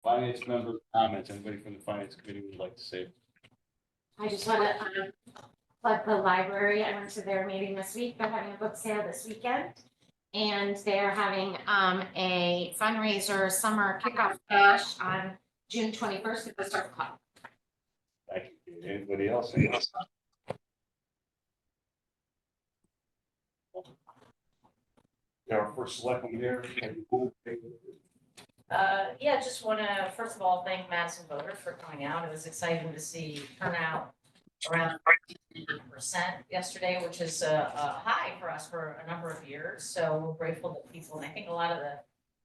Finance member comments. Anybody from the finance committee would like to say? I just want to plug the library. I went to their meeting this week. They're having a book sale this weekend. And they're having a fundraiser summer kickoff bash on June 21st at the Surf Club. Thank you. Anybody else? Our first selectman here. Yeah, just want to, first of all, thank Madison voters for coming out. It was exciting to see turnout around 50% yesterday, which is a high for us for a number of years. So we're grateful that people, and I think a lot of the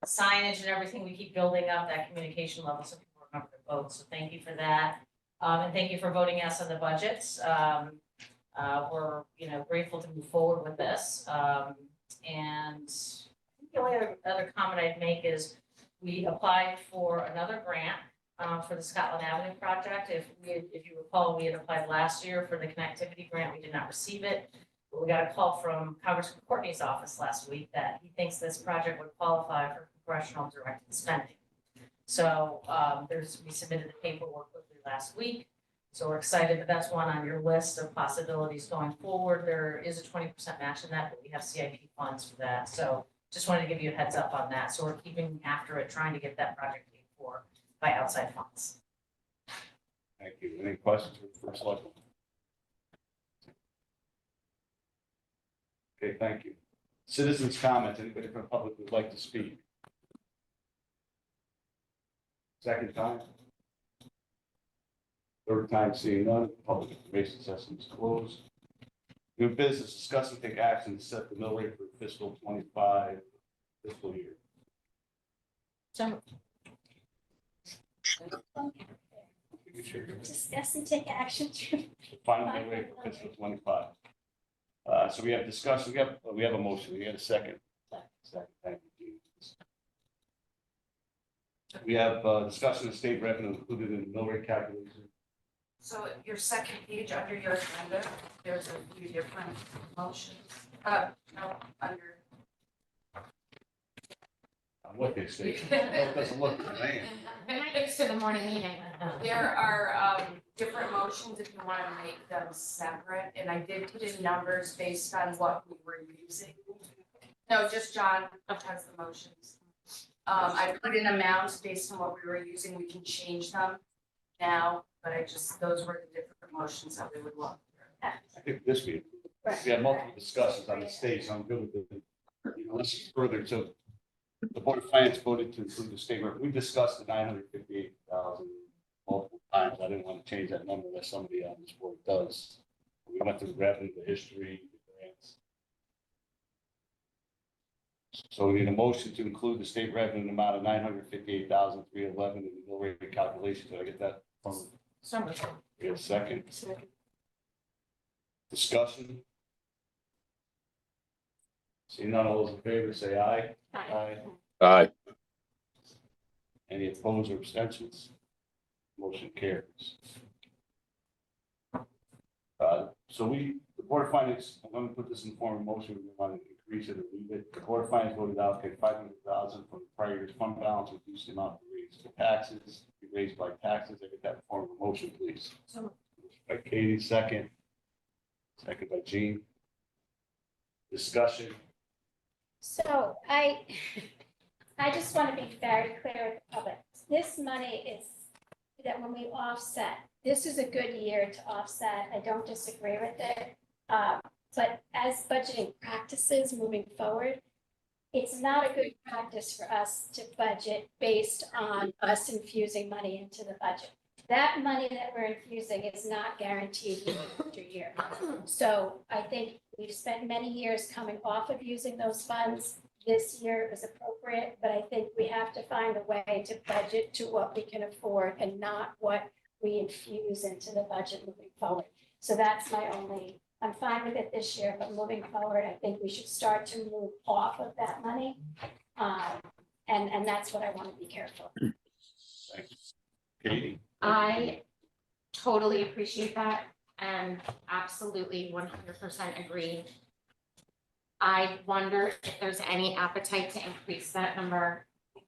signage and everything, we keep building up that communication level so people remember to vote. So thank you for that. And thank you for voting yes on the budgets. We're, grateful to move forward with this. And I think the only other comment I'd make is we applied for another grant for the Scotland Avenue project. If you recall, we had applied last year for the connectivity grant. We did not receive it. But we got a call from Congressman Courtney's office last week that he thinks this project would qualify for congressional directed spending. So we submitted the paperwork quickly last week. So we're excited that that's one on your list of possibilities going forward. There is a 20% match in that, but we have CIP funds for that. So just wanted to give you a heads up on that. So we're keeping after it, trying to get that project paid for by outside funds. Thank you. Any questions for the first selectman? Okay, thank you. Citizens' comments. Anybody from the public would like to speak? Second time? Third time, seeing none. Public information session is closed. New business, discuss and take action to set the mill rate for fiscal 25 fiscal year. So Discuss and take action to Final mill rate for fiscal 25. So we have discussion, we have a motion, we had a second. Second, thank you. We have discussion of state revenue included in the mill rate calculation. So your second page under your agenda, there's a few different motions. No, under. I'm looking, Steve. It doesn't look the same. I'm not used to the morning meeting. There are different motions if you want to make them separate, and I did put in numbers based on what we were using. No, just John has the motions. I put in amounts based on what we were using. We can change them now, but those were the different motions that we would look through. I think this week, we had multiple discussions on the state, so I'm good with it. Let's further, so the Board of Finance voted to include the state rate. We discussed the 958,000 multiple times. I didn't want to change that number unless somebody on this board does. We went through the revenue, the history, the grants. So we need a motion to include the state revenue in the amount of 958,311 in the mill rate calculation. Did I get that from? We have a second. Discussion. See none, all those in favor say aye. Aye. Aye. Any opposed or abstentions? Motion carries. So the Board of Finance, I'm going to put this in form of motion. We want to increase it or leave it. The Board of Finance voted to allocate 500,000 from the prior year's fund balance, reduce the amount raised for taxes, be raised by taxes. I get that in form of a motion, please. So By Katie, second. Second by Jean. Discussion. So I just want to be very clear with the public. This money is that when we offset, this is a good year to offset. I don't disagree with it. But as budgeting practices moving forward, it's not a good practice for us to budget based on us infusing money into the budget. That money that we're infusing is not guaranteed year after year. So I think we've spent many years coming off of using those funds. This year it was appropriate, but I think we have to find a way to budget to what we can afford and not what we infuse into the budget moving forward. So that's my only, I'm fine with it this year, but moving forward, I think we should start to move off of that money. And that's what I want to be careful. Thank you. Katie. I totally appreciate that and absolutely 100% agree. I wonder if there's any appetite to increase that number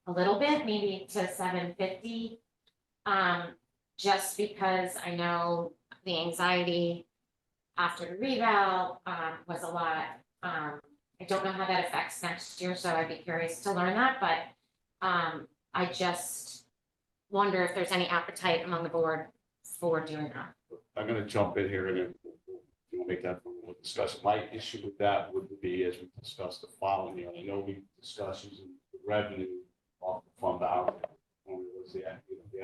a little bit, maybe to 750. Just because I know the anxiety after the reval, was a lot. I don't know how that affects next year, so I'd be curious to learn that, but, I just wonder if there's any appetite among the board for doing that. I'm gonna jump in here and then we'll make that, we'll discuss it. My issue with that would be, as we discussed the following year, I know we discussed using the revenue off the fund balance. When it was the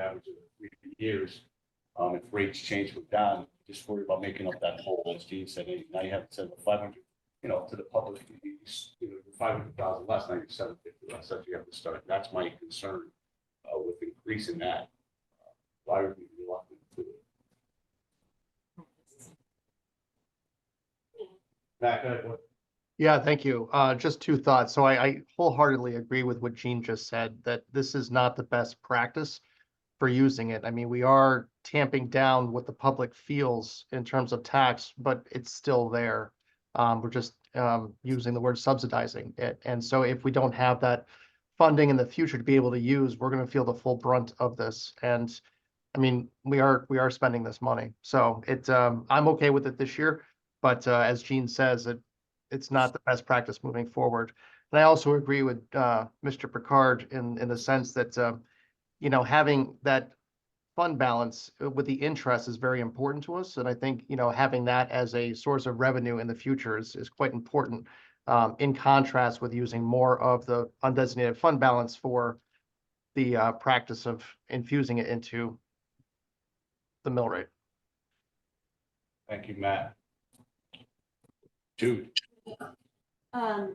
average of 3 years, if rates change with down, just worry about making up that hole, as Gene said, hey, now you have to send the 500, to the public, 500,000 less, now you're 750 less, that's you have to start. That's my concern with increasing that. Why would we be reluctant to do it? Matt, go ahead. Yeah, thank you. Just two thoughts. So I wholeheartedly agree with what Gene just said, that this is not the best practice for using it. I mean, we are tamping down what the public feels in terms of tax, but it's still there. We're just using the word subsidizing it. And so if we don't have that funding in the future to be able to use, we're going to feel the full brunt of this. And I mean, we are spending this money. So I'm okay with it this year, but as Gene says, it's not the best practice moving forward. And I also agree with Mr. Picard in the sense that having that fund balance with the interest is very important to us. And I think, having that as a source of revenue in the future is quite important, in contrast with using more of the undesignated fund balance for the practice of infusing it into the mill rate. Thank you, Matt. Jude. I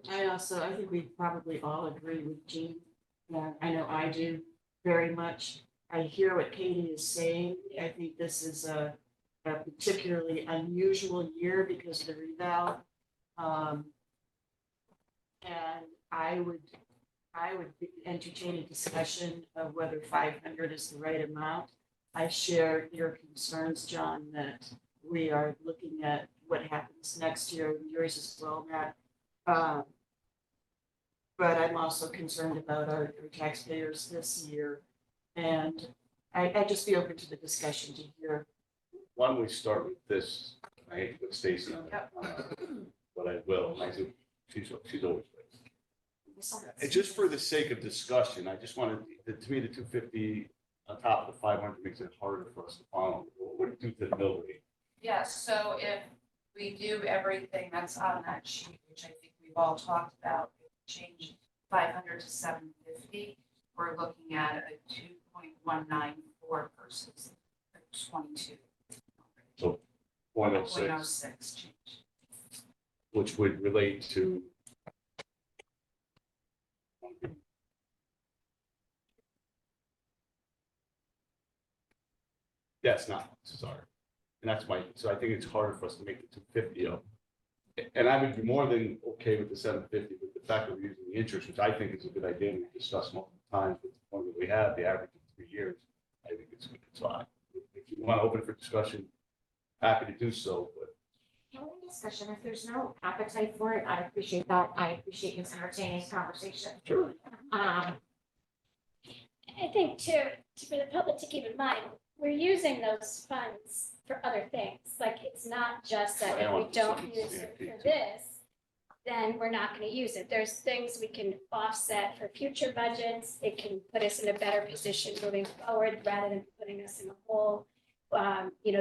think we probably all agree with Gene. Yeah, I know I do very much. I hear what Katie is saying. I think this is a particularly unusual year because of the reval. And I would entertain a discussion of whether 500 is the right amount. I share your concerns, John, that we are looking at what happens next year, yours as well, Matt. But I'm also concerned about our taxpayers this year. And I'd just be open to the discussion to hear. Why don't we start with this? I hate to put Stacy on that, but I will. I do. She's always right. And just for the sake of discussion, I just wanted, to me, the 250 on top of the 500 makes it harder for us to follow. What do you do to the mill rate? Yes, so if we do everything that's on that sheet, which I think we've all talked about, change 500 to 750, we're looking at a 2.194 versus 22. So 0.06, 0.06 change. which would relate to that's not, sorry. And that's so I think it's harder for us to make the 250 up. And I would be more than okay with the 750, but the fact that we're using the interest, which I think is a good idea, we've discussed multiple times, but the point that we have, the average of 3 years, I think it's good. So if you want to open it for discussion, happy to do so, but. Discussion, if there's no appetite for it, I appreciate that. I appreciate you entertaining this conversation. Sure. I think for the public to keep in mind, we're using those funds for other things. Like, it's not just that if we don't use it for this, then we're not going to use it. There's things we can offset for future budgets. It can put us in a better position moving forward rather than putting us in a hole.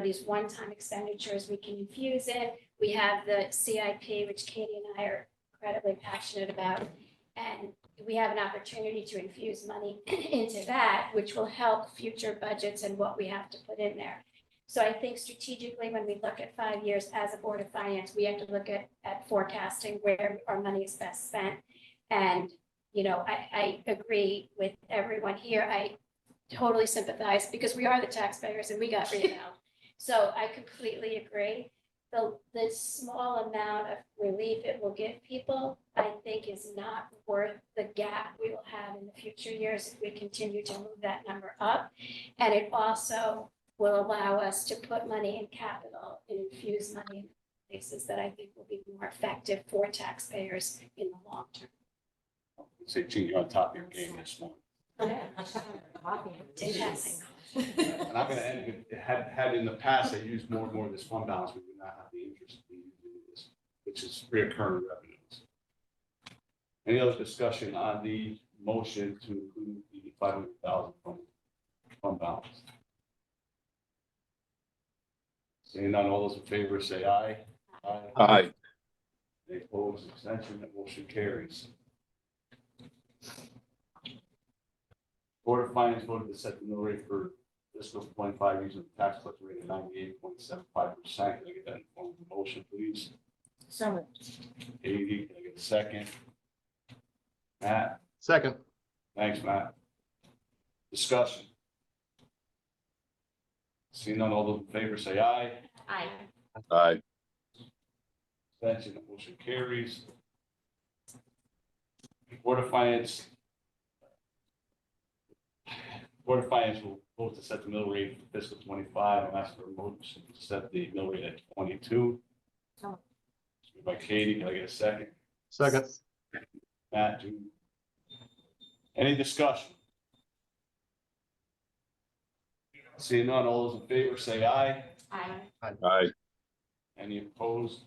These one-time expenditures we can infuse in. We have the CIP, which Katie and I are incredibly passionate about. And we have an opportunity to infuse money into that, which will help future budgets and what we have to put in there. So I think strategically, when we look at 5 years as a Board of Finance, we have to look at forecasting where our money is best spent. And, I agree with everyone here. I totally sympathize because we are the taxpayers and we got reval. So I completely agree. The small amount of relief it will give people, I think, is not worth the gap we will have in the future years if we continue to move that number up. And it also will allow us to put money in capital and infuse money in places that I think will be more effective for taxpayers in the long term. Say, Gene, you're on top of your game this morning. And I'm gonna end with, had in the past, I used more and more of this fund balance, we do not have the interest in using this, which is reoccurring revenues. Any other discussion on the motion to include the 500,000 from fund balance? Seeing none, all those in favor say aye. Aye. Any opposed, extension, that motion carries. Board of Finance voted to set the mill rate for fiscal 25 using the tax collector rate of 98.75%. Can I get that in form of a motion, please? So moved. Katie, can I get a second? Matt, Second. thanks, Matt. Discussion. Seeing none, all those in favor say aye. Aye. Aye. Extension, that motion carries. Board of Finance. Board of Finance will vote to set the mill rate for fiscal 25. I'm asking for a motion to set the mill rate at 22. So moved. Moved by Katie, can I get a second? Second. Matt, do any discussion? Seeing none, all those in favor say aye. Aye. Aye. Any opposed?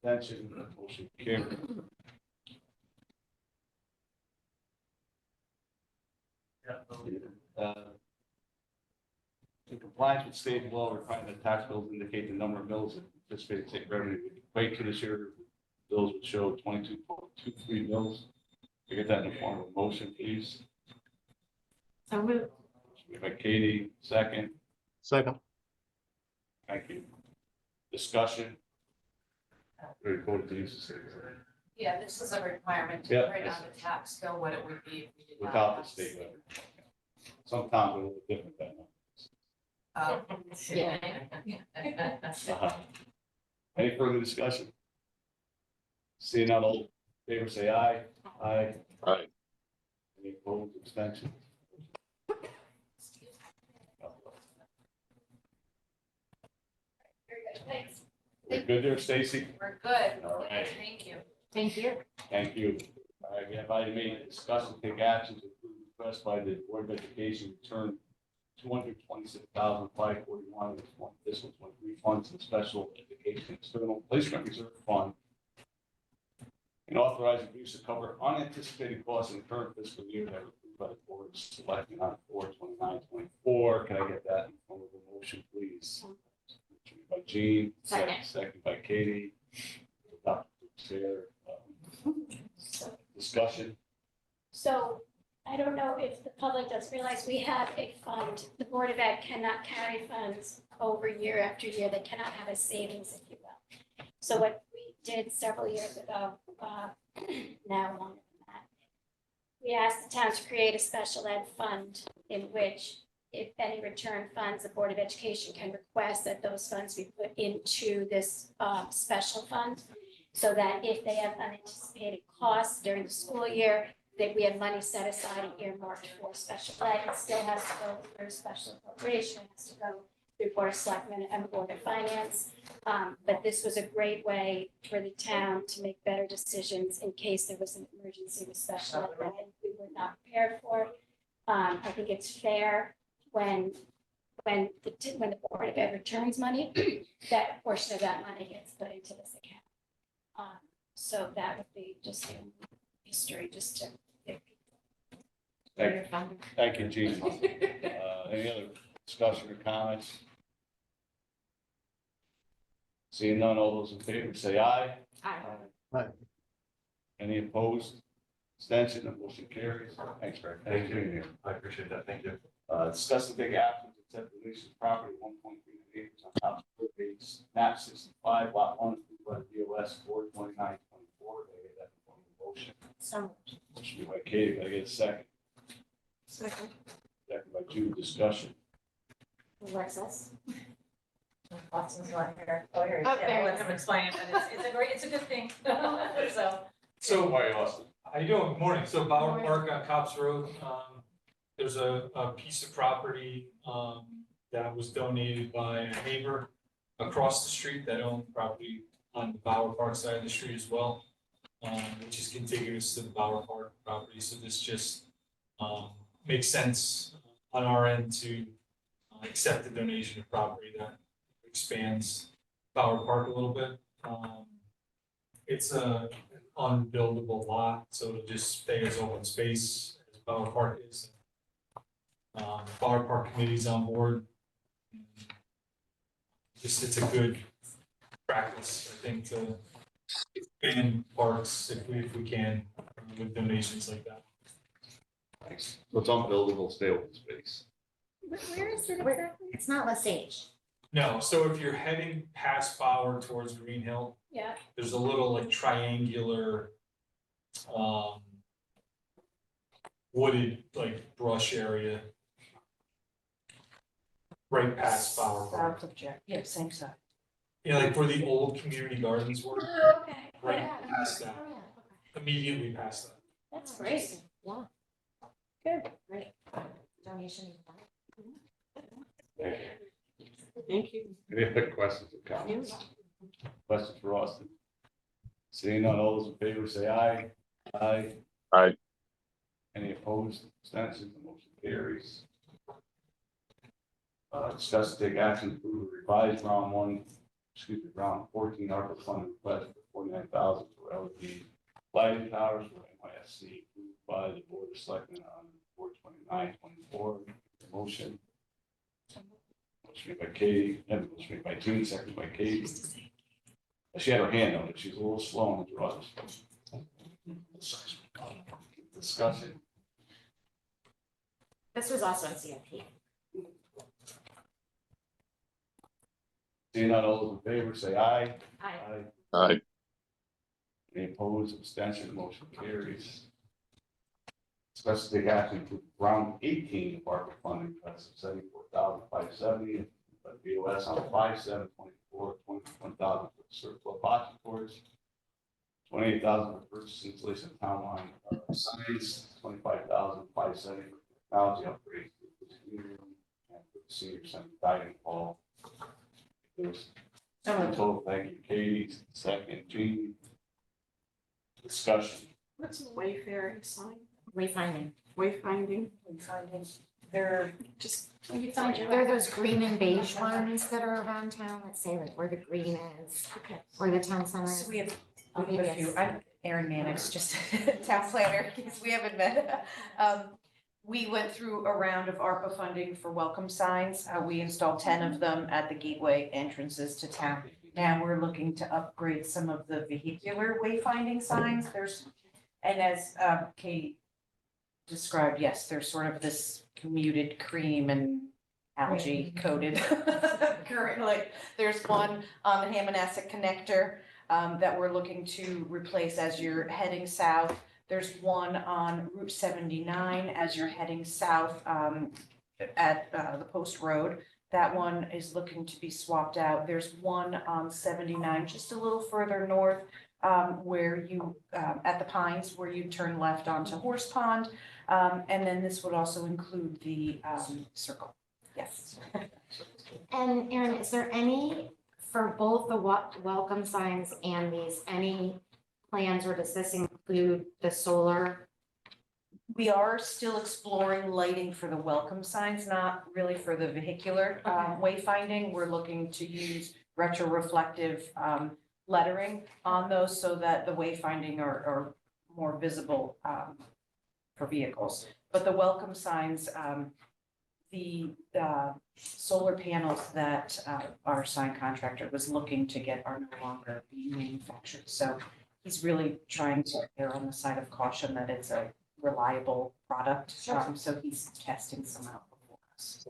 Abstention, motion carried. In compliance with state law, requiring that tax bills indicate the number of mills that anticipated state revenue would equate to this year. Bills would show 22.23 mills. Can I get that in the form of a motion, please? So moved. Moved by Katie, second. Second. Thank you. Discussion. Very important to use the state Yeah, this is a requirement to Yeah, write yes. on the tax bill what it would be if we did not. without the have state revenue. Sometimes they're a little different than that. Oh. Any further discussion? Seeing none, all in favor say aye. Aye. Aye. Any opposed, abstention? Very good, thanks. We're good there, Stacy? We're good. All right. Thank you. Thank you. Thank you. All right, we have item 8, discuss and take action to approve request by the Board of Education to return $226,541 of fiscal 23 funds to the Special Education External Placement Reserve Fund and authorize use to cover unanticipated costs in the current fiscal year that were approved by the board selecting on 4/29/24. Can I get that in form of a motion, please? Motion by Jean, Second. second by Katie. Dr. Chair, discussion. So I don't know if the public does realize we have a fund. The Board of Ed cannot carry funds over year after year. They cannot have a savings, if you will. So what we did several years ago, now longer than that, we asked the town to create a special ed fund in which if any return funds, the Board of Education can request that those funds be put into this special fund. So that if they have unanticipated costs during the school year, that we have money set aside and earmarked for special ed. It still has to go through special appropriation, it has to go through Board of Selectmen and Board of Finance. But this was a great way for the town to make better decisions in case there was an emergency with special ed that we were not prepared for. I think it's fair when the Board of Ed returns money, that a portion of that money gets put into this account. So that would be just in history, just to. Thank you, Jean. Any other discussion or comments? Seeing none, all those in favor say aye. Aye. Any opposed? Extension, the motion carries. Thanks, Greg. Thank you. I appreciate that. Thank you. Discuss the big action to accept the lease of property 1.3 acres on top of base map 65 lot 1 by the BOS 4/29/24. Can I get that in form of a motion? So moved. Motion by Katie, can I get a second? Second. Second by Jude, discussion. Alexis. Watson's not here. Oh, here he is. Oh, Yeah, there I'll he let is. him explain it, but it's a good thing. So, So, Why, Austin? how you doing? Good morning. So Bauer Morning. Park on Cops Road, there's a piece of property, that was donated by a neighbor across the street that owned property on the Bauer Park side of the street as well, which is contiguous to the Bauer Park property. So this just, makes sense on our end to accept the donation of property that expands Bauer Park a little bit. It's an unbuildable lot, so it'll just stay as open space as Bauer Park is. Bauer Park Committee's on board. Just, it's a good practice, I think, to expand parks if we can with donations like that. Thanks. So it's unbuildable, stay open space. Where is it exactly? It's not Lesage. No, so if you're heading past Bauer towards Green Hill, Yeah, there's a little like triangular wooded like brush area right past Bauer Park. South of Jack, yeah, same side. Yeah, like where the old community gardens were, oh, okay, right yeah, past that, Oh, yeah. immediately past that. that's great, Yeah, good. great. Donation. Thank you. Any other questions or comments? Questions for Austin? Seeing none, all those in favor say aye. Aye. Aye. Any opposed, abstentions, the motion carries. Discuss and take action to approve a revised round 14 ARPA fund request for $49,000 for LED lighting towers for NYSC approved by the Board of Selectmen on 4/29/24. Motion. Motion made by Katie, motion made by Jean, seconded by Katie. She had her hand on it. She's a little slow on the draws. Discussion. This was also in CIP. Seeing none, all those in favor say aye. Aye. Aye. Any opposed, abstention, motion carries. Discuss and take action to round 18 of ARPA funding, that's $74,570, but BOS on 5/7/24, 21,000 for surplus box reports, 28,000 for purchase installation of town line signs, 25,570 for technology upgrades to the community room and for the senior center dining hall. There's total, thank you, Katie, second, Jean. Discussion. What's the wayfaring sign? Wayfinding. Wayfinding? They're just. They're those green and beige ones that are around town that say like where the green is, where the town center is. So we have a few, I'm Erin Mannix, just town planner, because we haven't met. We went through a round of ARPA funding for welcome signs. We installed 10 of them at the gateway entrances to town. Now we're looking to upgrade some of the vehicular wayfinding signs. And as Kate described, yes, there's sort of this muted cream and algae coated currently. There's one on the Hammonasset connector that we're looking to replace as you're heading south. There's one on Route 79 as you're heading south at the Post Road. That one is looking to be swapped out. There's one on 79, just a little further north, where you, at the Pines, where you turn left onto Horse Pond. And then this would also include the circle. Yes. And Erin, is there any, for both the welcome signs and these, any plans, or does this include the solar? We are still exploring lighting for the welcome signs, not really for the vehicular wayfinding. We're looking to use retroreflective lettering on those so that the wayfinding are more visible for vehicles. But the welcome signs, the solar panels that our sign contractor was looking to get are no longer being manufactured. So he's really trying to err on the side of caution that it's a reliable product. Sure. So he's testing some out before us.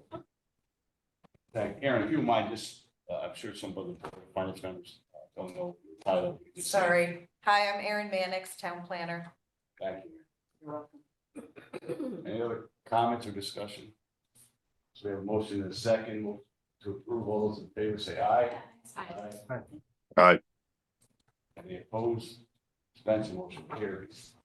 Thank you. Aaron, if you don't mind, just, I'm sure some of the finance members don't know the title. You just say- Sorry. Hi, I'm Erin Mannix, town planner. Thank you. You're welcome. Any other comments or discussion? So we have a motion and a second to approve. All those in favor say aye. Aye. Aye. Any opposed? Abstention, motion carries.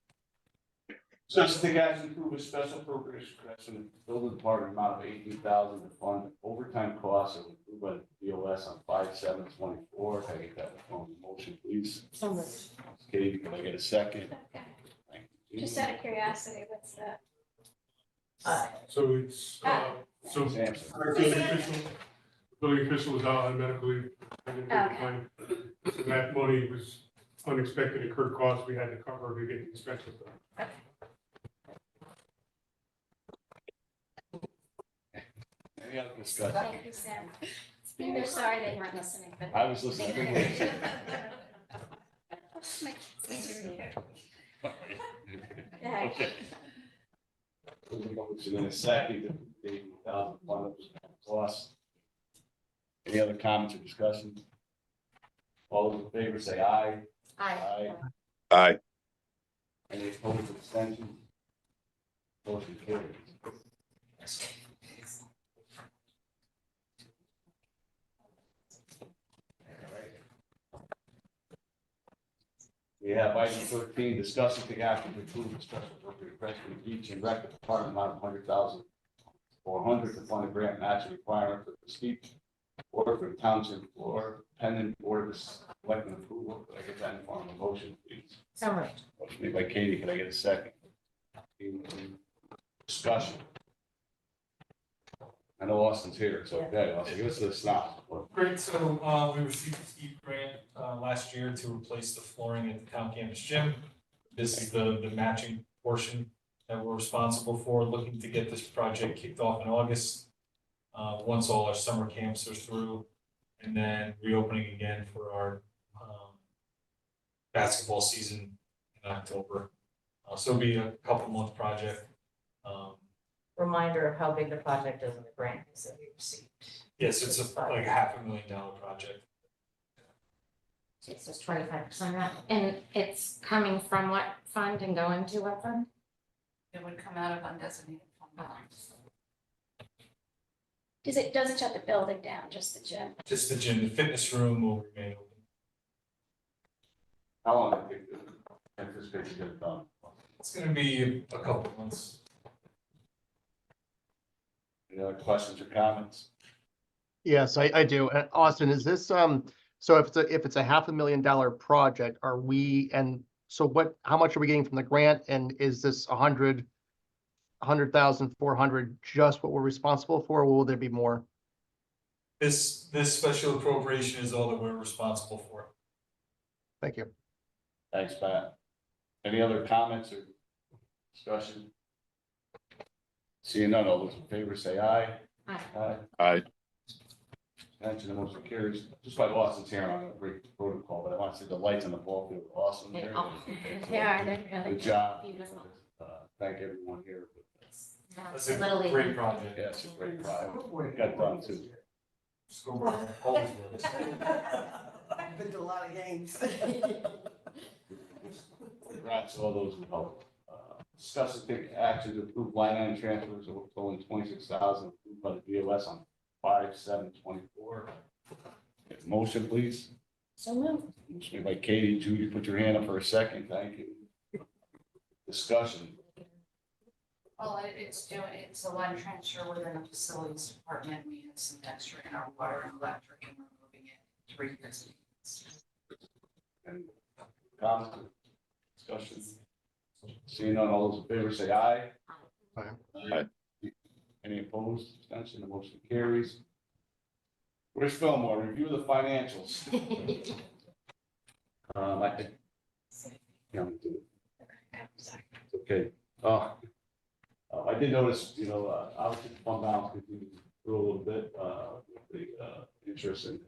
So to take action to approve a special appropriation request from the building department amount of $18,000 to fund overtime costs that were approved by the BOS on 5/7/24. Can I get that on the motion, please? So moved. Katie, can I get a second? Thank you. Just out of curiosity, what's that? So it's, so Samson. our building official was out on medical leave. I didn't get the plan. So that money was unexpected incurred costs we had to cover to get the inspections done. Any other discussion? Thank you, Sam. They're sorry they weren't listening, but. I was listening. I didn't hear you. Okay. There's a motion in a second, the 80,000 fund cost. Any other comments or discussion? All those in favor say aye. Aye. Aye. Any opposed or abstentions? Motion carries. We have item 13, discuss and take action to approve the special appropriate request from the Beach and Rec Department amount of $100,400 to fund a grant matching requirement for the steep order for the township floor pending board of selectmen approval. Could I get that in form of a motion, please? So moved. Motion made by Katie. Can I get a second? Discussion. I know Austin's here, so okay, Austin, give us the snap. Great, so we received a steep grant last year to replace the flooring at the town campus gym. This is the matching portion that we're responsible for, looking to get this project kicked off in August. Once all our summer camps are through, and then reopening again for our basketball season in October. So it'll be a couple month project. Reminder of how big the project is and the grant is that we received. Yes, it's like $500,000 project. So it says 25% of that, and it's coming from what fund and going to what fund? It would come out of undesignated fund balance. Doesn't shut the building down, just the gym. Just the gym, the fitness room will remain open. How long do you think anticipate to get it done? It's gonna be a couple months. Any other questions or comments? Yes, I do. Austin, is this, so if it's a $500,000 project, are we, and so how much are we getting from the grant? And is this 100,400 just what we're responsible for, or will there be more? This special appropriation is all that we're responsible for. Thank you. Thanks, Pat. Any other comments or discussion? Seeing none, all those in favor say aye. Aye. Aye. Aye. Mention the motion carries. Just like Austin's here, I'm gonna break the protocol, but I want to say the lights on the ball field are awesome. They here. are. They are, they're really Good job. beautiful. Thank everyone here. That's a Little League. great project. Yeah, it's a great project. Got done too. Score always works. I've been to a lot of games. Congrats to all those who helped. Discuss and take action to approve line item transfers of totaling 26,000 approved by the BOS on 5/7/24. Motion, please. So moved. Motion made by Katie. Judy, put your hand up for a second. Thank you. Discussion. Well, it's a line transfer within the facilities department. We had some extra in our water and electric, and we're moving it to revisit. And comments, or discussion. Seeing none, all those in favor say aye. Aye. Aye. Any opposed? Abstention, the motion carries. Where's Fillmore? Review the financials. I think. Yeah, I'm gonna do it. Okay. I did notice, obviously the fund balance continued to grow a little bit, with the interest and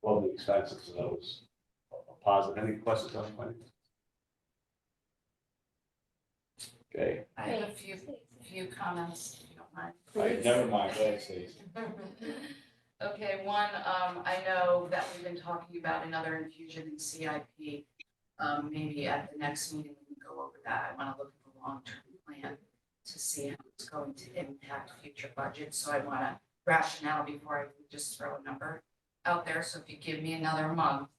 the expenses, so that was a positive. Any questions on the finance? Okay, I have a few comments, if you don't mind. all right, never mind, go ahead, Stacey. Okay, one, I know that we've been talking about another infusion in CIP. Maybe at the next meeting, we can go over that. I want to look at the long-term plan to see how it's going to impact future budgets. So I want a rationale before I just throw a number out there. So if you give me another month,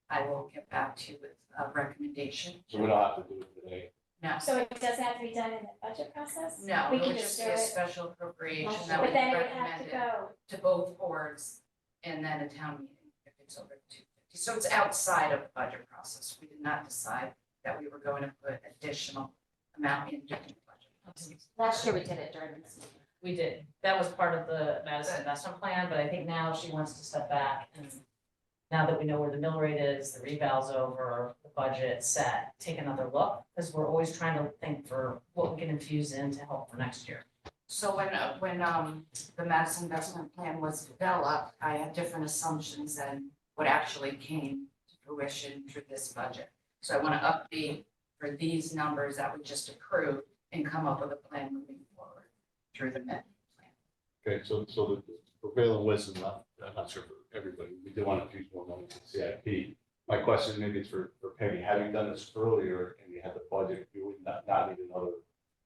I will get back to you with a recommendation. So we don't have to do it today. No, So it doesn't have to be done in the budget process? no, We it can would just just do be a it, special appropriation that would but be then it would have to recommended go. to both boards and then a town meeting if it's over 250. So it's outside of the budget process. We did not decide that we were going to put additional amount into the budget Last year we did it during this meeting. We did. That was part of the Madison investment plan, but I think now she wants to step back and now that we know where the mill rate is, the reval's over, the budget set, take another look, because we're always trying to think for what we can infuse in to help for next year. So when the Madison investment plan was developed, I had different assumptions than what actually came to fruition through this budget. So I want to update for these numbers that we just approved and come up with a plan moving forward through the Med plan. Okay, so the prevailing wisdom, I'm not sure for everybody, we do want to use more money to CIP. My question maybe is for Peggy, having done this earlier and you had the budget, you would not need another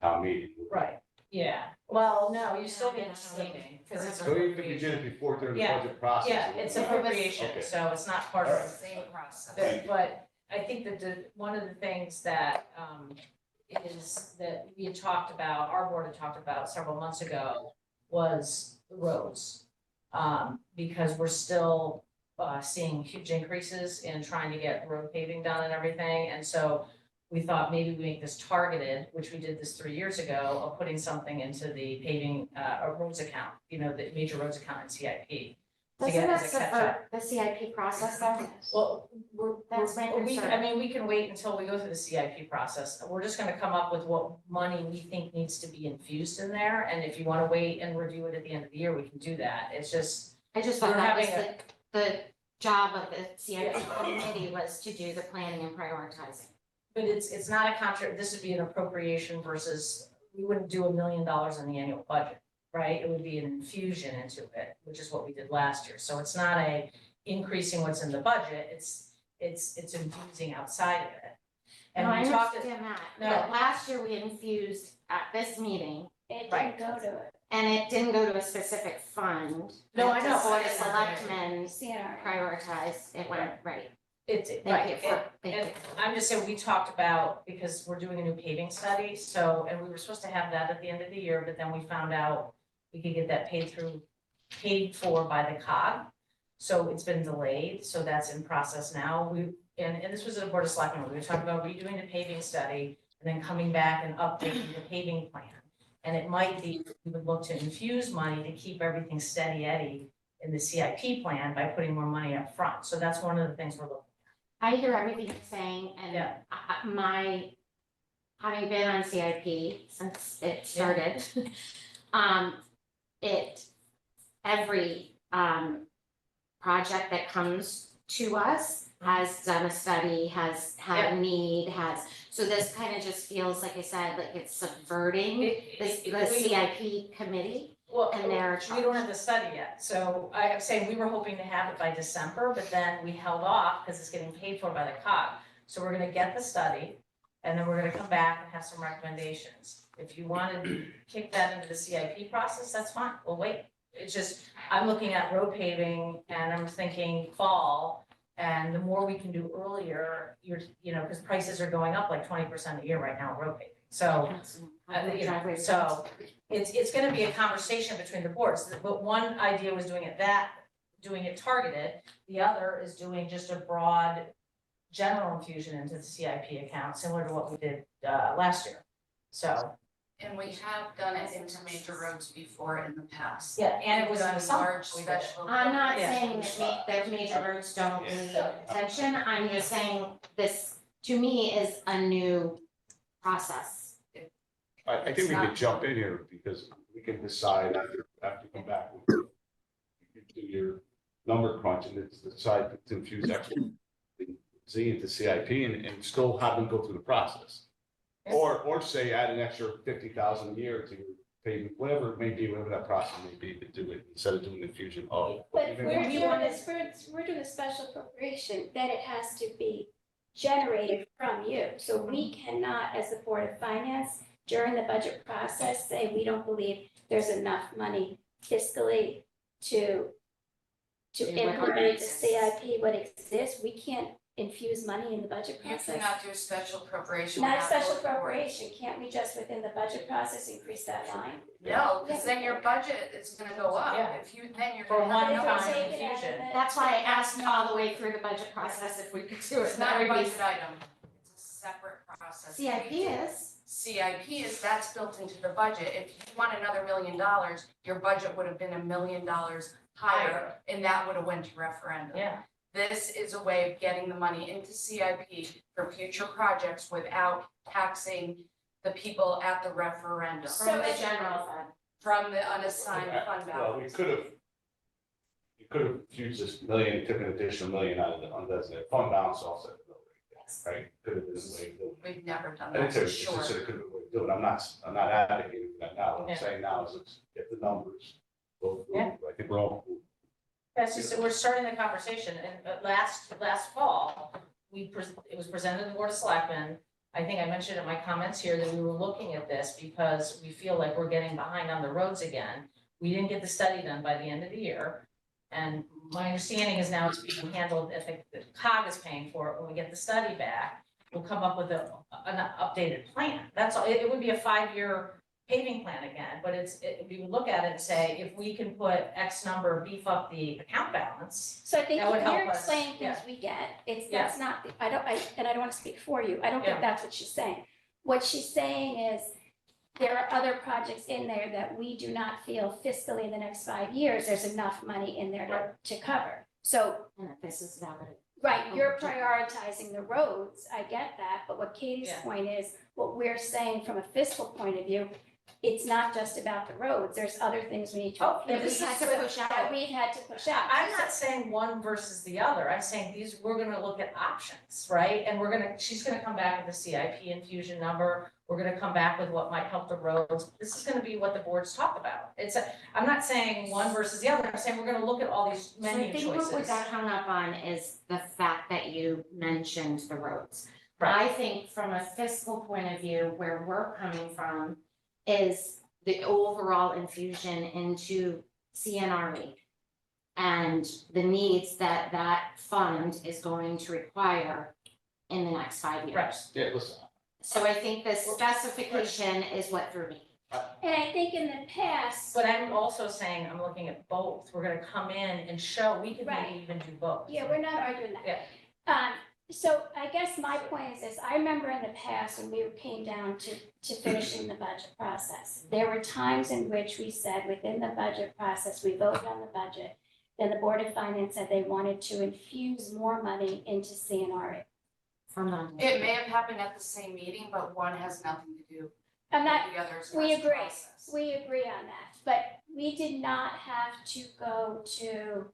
town meeting. Right, yeah. Well, no, you still get the meeting, because it's So even if you did appropriation. it before during the Yeah, budget process. Yeah, it it's wouldn't- appropriation, Okay. so it's not part of the Same process. But I think that one of the things that is that we had talked about, our board had talked about several months ago was the roads. Because we're still seeing huge increases in trying to get road paving done and everything. And so we thought maybe we make this targeted, which we did this 3 years ago, of putting something into the paving roads account, the major roads account in CIP. To Doesn't get that as a catch up. support the CIP process though? Well, That's my we concern. can wait until we go through the CIP process. We're just gonna come up with what money we think needs to be infused in there. And if you wanna wait and review it at the end of the year, we can do that. It's just, I just thought We're that was having the job of the CIP committee was to do the planning and prioritizing. but it's not a contract, this would be an appropriation versus, we wouldn't do $1 million in the annual budget, right? It would be an infusion into it, which is what we did last year. So it's not a increasing what's in the budget, it's infusing outside of it. And No, I we talked, understand that, No. but last year we infused at this meeting, It Right. didn't go to it. and it didn't go to a specific fund. No, And I the know. Board of Selectmen CNR. prioritized, it went right. it's, Thank right, you for, thank and you. I'm just saying, we talked about, because we're doing a new paving study, so, and we were supposed to have that at the end of the year, but then we found out we could get that paid for by the COG. So it's been delayed, so that's in process now. And this was at a Board of Selectmen, we were talking about redoing the paving study and then coming back and updating the paving plan. And it might be, we would look to infuse money to keep everything steady Eddie in the CIP plan by putting more money up front. So that's one of the things we're looking I hear everything you're saying, and Yeah. having been on CIP since it started, every project that comes to us has done a study, has had a need, so this kind of just feels, like I said, like it's subverting the CIP committee. Well, And they're we don't have the study yet, so I'm saying we were hoping to have it by December, but then we held off because it's getting paid for by the COG. So we're gonna get the study, and then we're gonna come back and have some recommendations. If you wanted to kick that into the CIP process, that's fine, we'll wait. It's just, I'm looking at road paving and I'm thinking fall, and the more we can do earlier, because prices are going up like 20% a year right now in road paving, so. So it's gonna be a conversation between the boards, but one idea was doing it targeted. The other is doing just a broad general infusion into the CIP account, similar to what we did last year. So, And we have done it into major roads before in the past. yeah, and it was in Done the summer. large We did it. special. I'm not Yeah. saying that major roads don't need attention, I'm just saying this, to me, is a new process. I think we could jump in here because we can decide after you come back. You do your number crunch and it's decide to infuse extra Z into CIP and still have them go through the process. Or say add an extra 50,000 a year to pay whatever it may be, whatever that process may be to do it instead of doing infusion of. But we're doing this, we're doing a special appropriation, that it has to be generated from you. So we cannot, as the Board of Finance, during the budget process, say we don't believe there's enough money fiscally to Do what implement the exists. CIP, what exists. We can't infuse money in the budget You process. cannot do a special appropriation. Not without special both boards. appropriation, can't we just within the budget process increase that line? No, because then your budget is gonna go up. Yeah. If you, then you're For gonna one have. But if time we're taking out infusion. the- That's why I asked all the way through the budget process if we could do it. It's not a budget item. It's a separate process. CIP is, CIP is that's built into the budget. If you want another $1 million, your budget would have been $1 million higher, and that would have went to referendum. Yeah, This is a way of getting the money into CIP for future projects without taxing the people at the referendum From the general fund. from the unassigned fund Well, balance. you could have used this million, took an additional million out of the undesignated fund balance offset the bill rate, right? Could have been a way to do it. We've never done I that, think for it's sure. just a good way to do it. I'm not advocating for that now. What Yeah. I'm saying now is let's get the numbers. Go through. Yeah. I think we're all. that's just, we're starting the conversation, and last fall, it was presented to the Board of Selectmen. I think I mentioned in my comments here that we were looking at this because we feel like we're getting behind on the roads again. We didn't get the study done by the end of the year. And my understanding is now it's being handled, if the COG is paying for it, when we get the study back, we'll come up with an updated plan. That's all, it would be a 5-year paving plan again, but we would look at it and say, if we can put X number, beef up the account balance. So I think That would help you're us, explaining things yeah. we get, it's, Yeah. that's not, and I don't want to speak for you, I don't Yeah. think that's what she's saying. What she's saying is, there are other projects in there that we do not feel fiscally in the next 5 years, there's enough money in there to cover. So, And if this is not what it. right, you're prioritizing the roads, I get that, but what Katie's Yeah. point is, what we're saying from a fiscal point of view, it's not just about the roads, there's other things we need to. Oh, yeah, that this we is had to push out. That we had to push out. I'm not saying one versus the other, I'm saying we're gonna look at options, right? And she's gonna come back with a CIP infusion number, we're gonna come back with what might help the roads. This is gonna be what the boards talk about. I'm not saying one versus the other, I'm saying we're gonna look at all these So I menu think what we choices. got hung up on is the fact that you mentioned the roads. Right. I think from a fiscal point of view, where we're coming from is the overall infusion into CNRE and the needs that that fund is going to require in the next 5 years. Right. Yeah, listen. So I think the specification is what threw me. And I think in the past, But I'm also saying, I'm looking at both, we're gonna come in and show, we could maybe Right. even do both. yeah, we're not arguing that. So I guess my point is this, I remember in the past when we came down to finishing the budget process, there were times in which we said within the budget process, we voted on the budget, then the Board of Finance said they wanted to infuse more money into CNRE. From them. It may have happened at the same meeting, but one has nothing to do I'm with not, the other's we agree. process. we agree on that, but we did not have to go to,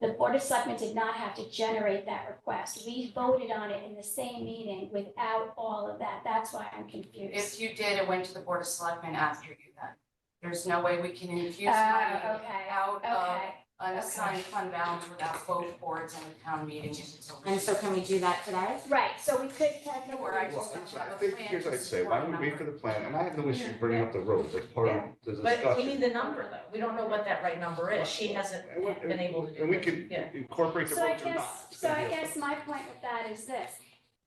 the Board of Selectmen did not have to generate that request. We voted on it in the same meeting without all of that. That's why I'm confused. If you did, it went to the Board of Selectmen after you then. There's no way we can infuse Oh, money okay, out of okay. unassigned fund balance without both boards and the town meeting. And so can we do that today? Right, so we could technically. Or I Well, just- I think, here's what I'd say, why don't we wait for the plan, and I have no issue bringing up the roads, that's part of the But we discussion. need the number though, we don't know what that right number is, she hasn't been able to do. And we it. can Yeah. incorporate the So I roads or not. guess, It's so gonna I be a- guess my point with that is this.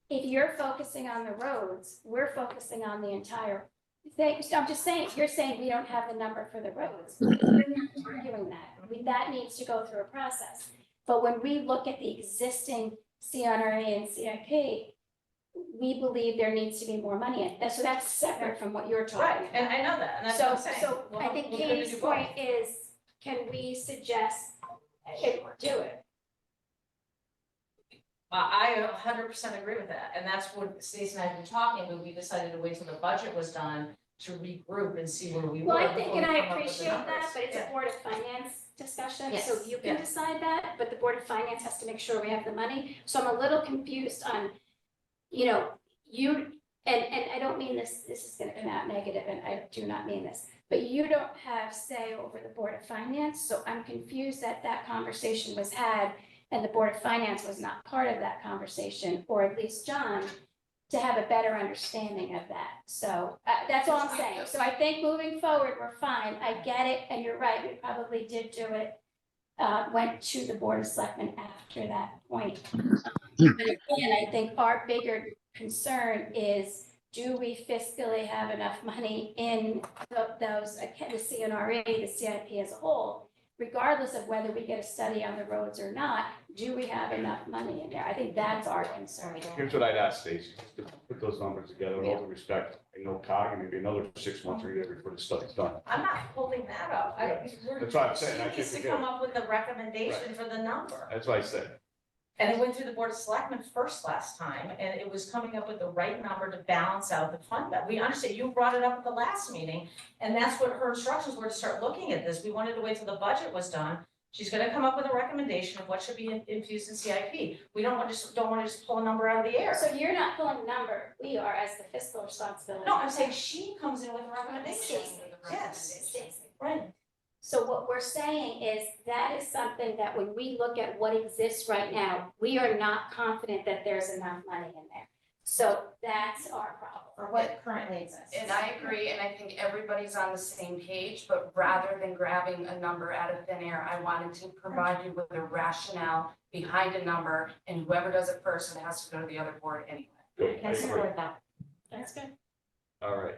If you're focusing on the roads, we're focusing on the entire thing. So I'm just saying, you're saying we don't have the number for the roads. We're not arguing that. That needs to go through a process. But when we look at the existing CNRA and CIP, we believe there needs to be more money in it. So that's separate from what you're talking Right, about. and I know that, and that's what So, I'm saying. so We'll I think we're gonna Katie's do both. point is, can we suggest, do it? I 100% agree with that, and that's what Stacey and I have been talking, but we decided to wait till the budget was done to regroup and see where we were. Well, I before think, we and I come up with the appreciate that, numbers. but it's a Yeah. Board of Finance discussion, so Yes, you can yeah. decide that, but the Board of Finance has to make sure we have the money. So I'm a little confused on, and I don't mean this is gonna come out negative, and I do not mean this, but you don't have say over the Board of Finance, so I'm confused that that conversation was had and the Board of Finance was not part of that conversation, or at least John, to have a better understanding of that. So that's all I'm saying. So I think moving forward, we're fine. I get it, and you're right, we probably did do it. Went to the Board of Selectmen after that point. But again, I think our bigger concern is, do we fiscally have enough money in the CNRE, the CIP as a whole, regardless of whether we get a study on the roads or not, do we have enough money in there? I think that's our concern. Here's what I'd ask Stacy, just to put those numbers together, with all due respect, I know COG, maybe another 6 months or a year before the study's done. I'm not holding that up. That's what I'm saying. I She needs to think we come do. up with a recommendation for the number. That's what I said. And it went through the Board of Selectmen first last time, and it was coming up with the right number to balance out the fund. That we understand, you brought it up at the last meeting, and that's what her instructions were, to start looking at this. We wanted to wait till the budget was done. She's gonna come up with a recommendation of what should be infused in CIP. We don't want to just pull a number out of the air. So you're not pulling a number, we are as the fiscal responsibility. No, I'm saying she comes in with a recommendation. Yes, right. So what we're saying is that is something that when we look at what exists right now, we are not confident that there's enough money in there. So that's our problem. Or what currently exists. And I agree, and I think everybody's on the same page, but rather than grabbing a number out of thin air, I wanted to provide you with a rationale behind a number, and whoever does it first, it has to go to the other board anyway. Good. I support that. That's good. All right.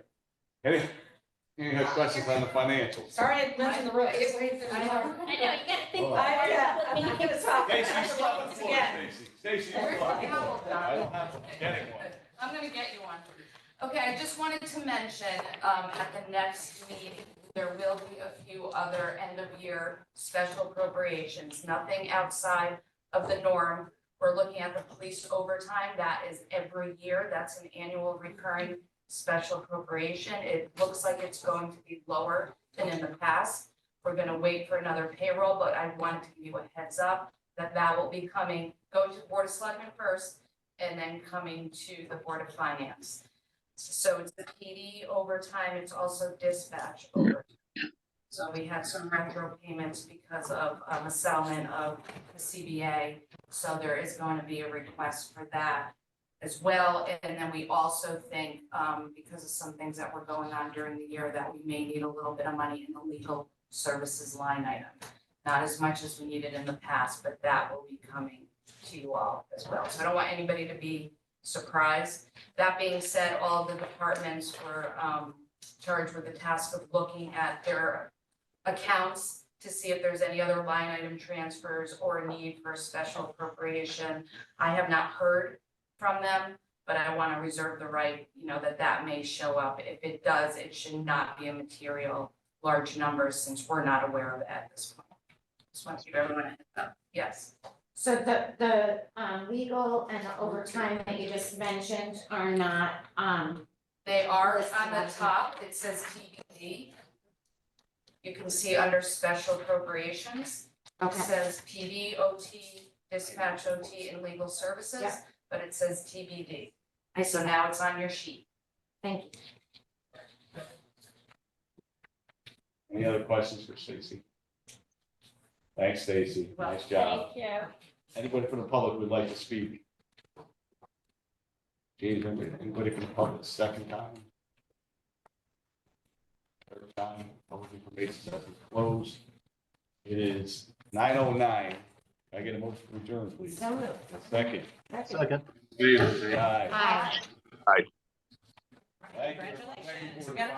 Any other questions on the financials? Sorry, I mentioned the road. I know, you gotta think. Oh. I'm not gonna talk. Stacy, you still have the floor, Again. Stacy. Stacy, you still have the floor. I don't have, getting one. I'm gonna get you one. Okay, I just wanted to mention, at the next meeting, there will be a few other end of year special appropriations, nothing outside of the norm. We're looking at the police overtime, that is every year, that's an annual recurring special appropriation. It looks like it's going to be lower than in the past. We're gonna wait for another payroll, but I wanted to give you a heads up that that will be coming, going to the Board of Selectmen first, and then coming to the Board of Finance. So it's the PD overtime, it's also dispatch overtime. So we had some retro payments because of a settlement of the CBA. So there is going to be a request for that as well. And then we also think, because of some things that were going on during the year, that we may need a little bit of money in the legal services line item. Not as much as we needed in the past, but that will be coming to you all as well. So I don't want anybody to be surprised. That being said, all the departments were charged with the task of looking at their accounts to see if there's any other line item transfers or a need for a special appropriation. I have not heard from them, but I want to reserve the right, that may show up. If it does, it should not be a material large number since we're not aware of it at this point. Just want to give everyone a heads up. Yes. So the legal and the overtime that you just mentioned are not, They are Listed on the as- top, it says TBD. You can see under special appropriations, it okay, says PD, OT, dispatch OT, and legal services, Yeah. but it says TBD. And so now it's on your sheet. thank you. Any other questions for Stacy? Thanks, Stacy. Nice job. Thank you. Anybody from the public would like to speak? James, anybody from the public, second time? Third time, public information session closed. It is 9:09. Can I get a motion to adjourn, please? So moved. Second. Second. Favor, say aye. Hi. Thank you. Congratulations. Thank you, Board of We gotta